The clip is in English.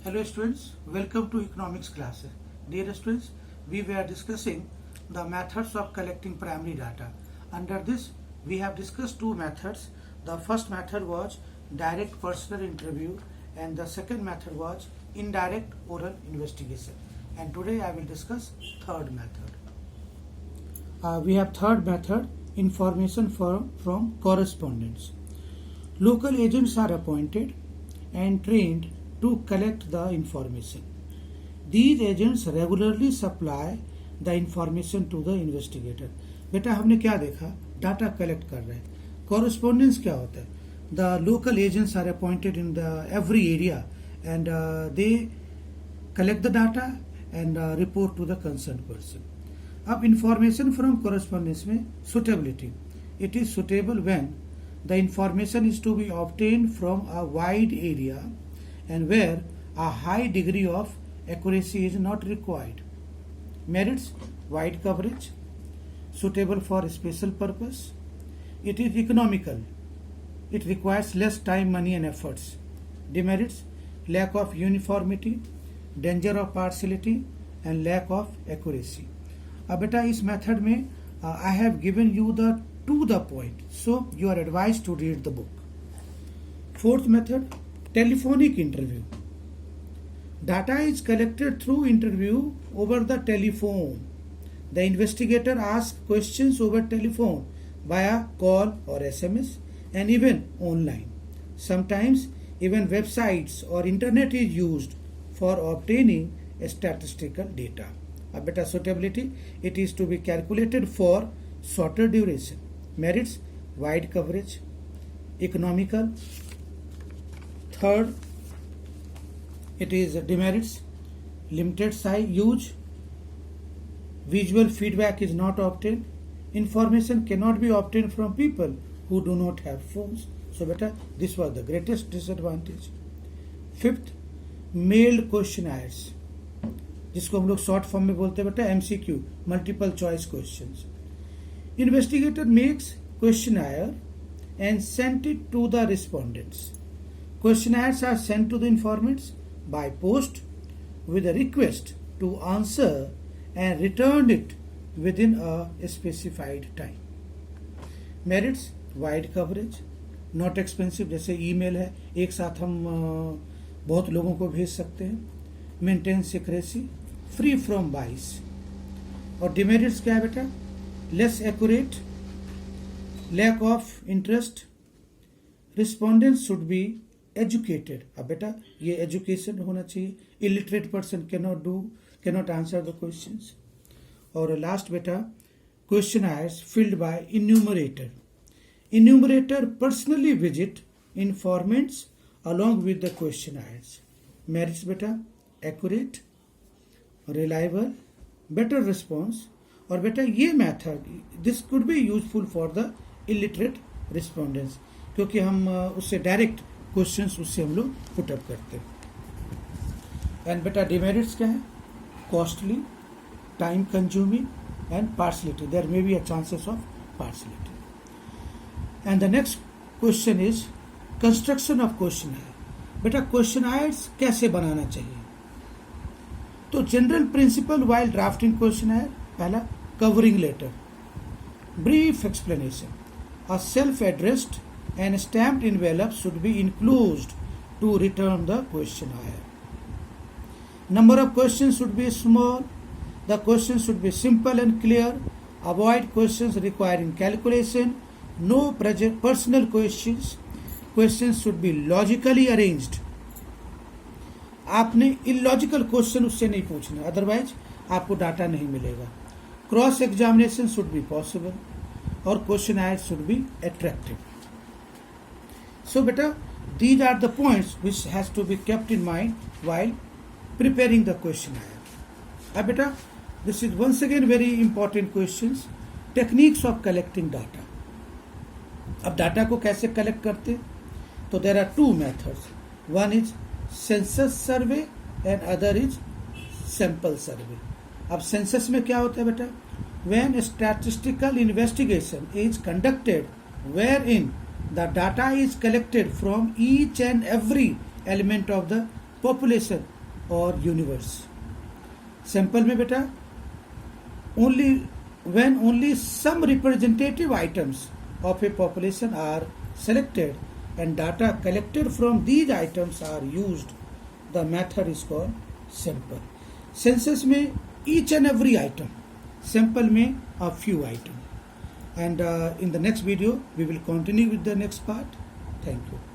Hello students, welcome to economics classes. Dear students, we were discussing the methods of collecting primary data. Under this, we have discussed two methods. The first method was direct personal interview and the second method was indirect oral investigation. And today I will discuss third method. We have third method, information from correspondence. Local agents are appointed and trained to collect the information. These agents regularly supply the information to the investigator. बेटा हमने क्या देखा, data collect कर रहे हैं. Correspondence क्या होता है? The local agents are appointed in the every area and they collect the data and report to the concerned person. अब information from correspondence में suitability. It is suitable when the information is to be obtained from a wide area and where a high degree of accuracy is not required. Merits: wide coverage, suitable for special purpose. It is economical. It requires less time, money and efforts. Demerits: lack of uniformity, danger of partiality and lack of accuracy. अब बेटा इस method में I have given you the to the point, so you are advised to read the book. Fourth method, telephonic interview. Data is collected through interview over the telephone. The investigator asks questions over telephone via call or SMS and even online. Sometimes even websites or internet is used for obtaining statistical data. A better suitability, it is to be calculated for shorter duration. Merits: wide coverage, economical. Third, it is demerits: limited size, use, visual feedback is not obtained, information cannot be obtained from people who do not have phones. So better, this was the greatest disadvantage. Fifth, mailed questionnaires, जिसको हम लोग short form में बोलते हैं बेटा MCQ, multiple choice questions. Investigator makes questionnaire and sent it to the respondents. Questionnaires are sent to the informants by post with a request to answer and return it within a specified time. Merits: wide coverage, not expensive, जैसे email है, एक साथ हम बहुत लोगों को भेज सकते हैं. Maintains secrecy, free from bias. और demerits क्या है बेटा? Less accurate, lack of interest, respondents should be educated. अब बेटा ये education होना चाहिए. Illiterate person cannot answer the questions. और last बेटा, questionnaires filled by enumerator. Enumerator personally visit informants along with the questionnaires. Merits बेटा: accurate, reliable, better response. और बेटा ये method this could be useful for the illiterate respondents, क्योंकि हम उससे direct questions उससे हम लोग पुट अप करते हैं. एंड बेटा डिमेरिट्स क्या है? Costly, time consuming and partiality. There may be a chances of partiality. And the next question is construction of questionnaire. बेटा क्वेश्चनायर्स कैसे बनाना चाहिए? तो general principle while drafting questionnaire, पहला covering letter, brief explanation, a self-addressed and stamped envelope should be enclosed to return the questionnaire. Number of questions should be small. The questions should be simple and clear. Avoid questions requiring calculation. No personal questions. Questions should be logically arranged. आपने illogical question उससे नहीं पूछना, otherwise आपको data नहीं मिलेगा. Cross examination should be possible और questionnaire should be attractive. So बेटा these are the points which has to be kept in mind while preparing the questionnaire. अब बेटा this is once again very important questions. Techniques of collecting data. अब data को कैसे collect करते? तो there are two methods. One is census survey and other is sample survey. अब census में क्या होता है बेटा? When statistical investigation is conducted where in the data is collected from each and every element of the population और universe. Sample में बेटा when only some representative items of a population are selected and data collected from these items are used, the method is called sample. Census में each and every item, sample में a few item. And in the next video we will continue with the next part. Thank you.